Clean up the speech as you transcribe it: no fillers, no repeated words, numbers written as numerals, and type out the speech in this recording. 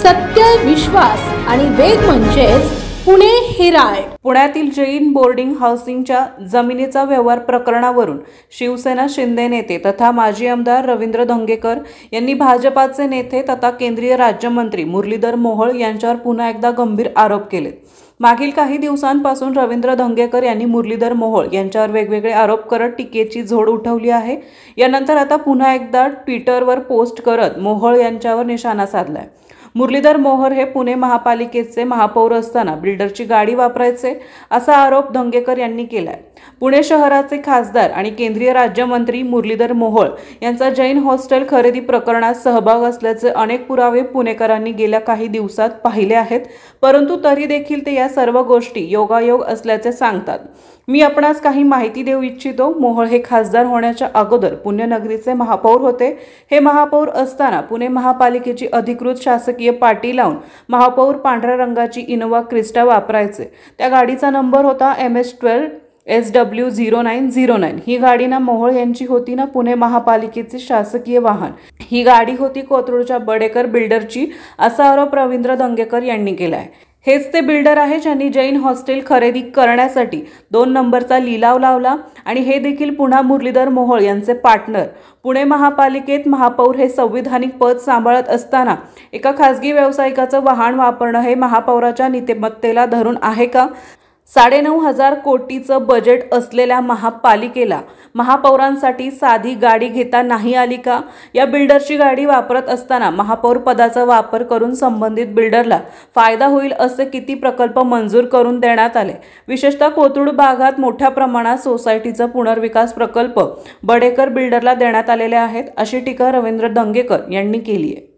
सत्य, विश्वास आणि वेग म्हणजेच पुणे हेराल्ड। पुण्यातील जैन बोर्डिंग हाऊसिंगच्या जमिनीचा व्यवहार प्रकरणावरून शिवसेना शिंदे नेते तथा माजी आमदार रवींद्र धंगेकर यांनी भाजपाचे नेते तथा केंद्रीय राज्यमंत्री मुरलीधर मोहोळ यांच्यावर पुन्हा एकदा गंभीर आरोप केले। मागील काही दिवसांपासून रवींद्र धंगेकर यांनी मुरलीधर मोहोळ यांच्यावर वेगवेगळे आरोप करत टीकेची झोड उठवली आहे। यानंतर आता पुन्हा एकदा ट्विटरवर पोस्ट करत मोहोळ यांच्यावर निशाणा साधलाय। मुरलीधर मोहोळ हे पुणे महापालिकेचे महापौर असताना बिल्डरची गाडी वापरायचे असा आरोप धंगेकर यांनी केलाय। पुणे शहराचे खासदार आणि केंद्रीय राज्यमंत्री मुरलीधर मोहोळ यांचा जैन हॉस्टेल खरेदी प्रकरणात सहभाग असल्याचे अनेक पुरावे पुणेकरांनी गेल्या काही दिवसात पाहिले आहेत, परंतु तरी देखील ते या सर्व गोष्टी योगायोग असल्याचे सांगतात। मी आपणास काही माहिती देऊ इच्छितो। मोहोळ हे खासदार होण्याच्या अगोदर पुण्यनगरीचे महापौर होते। हे महापौर असताना पुणे महापालिकेची अधिकृत शासकीय पाटी लावून महापौर पांढऱ्या रंगाची इनोवा क्रिस्टा वापरायचे। त्या गाडीचा नंबर होता MS12 SW0909। ही गाडी ना मोहोळ यांची होती ना पुणे महापालिकेचे शासकीय वाहन। ही गाडी होती कोथरूडच्या बडेकर बिल्डरची असा आरोप रवींद्र धंगेकर यांनी केलाय। हेच ते बिल्डर आहे ज्यांनी जैन हॉस्टेल खरेदी करण्यासाठी 2 नंबरचा लिलाव लावला आणि हे देखील पुन्हा मुरलीधर मोहोळ यांचे पार्टनर। पुणे महापालिकेत महापौर हे संविधानिक पद सांभाळत असताना एका खासगी व्यावसायिकाचं वाहन वापरणं हे महापौराच्या नीतिमत्तेला धरून आहे का? 9.5 कोटीचं बजेट असलेल्या महापालिकेला महापौरांसाठी साधी गाडी घेता नाही आली का? या बिल्डरची गाडी वापरत असताना महापौर पदाचा वापर करून संबंधित बिल्डरला फायदा होईल असे किती प्रकल्प मंजूर करून देण्यात आले? विशेषतः कोथरूड भागात मोठ्या प्रमाणात सोसायटीचा पुनर्विकास प्रकल्प बडेकर बिल्डरला देण्यात आलेले आहेत, अशी टीका रवींद्र धंगेकर यांनी केली आहे।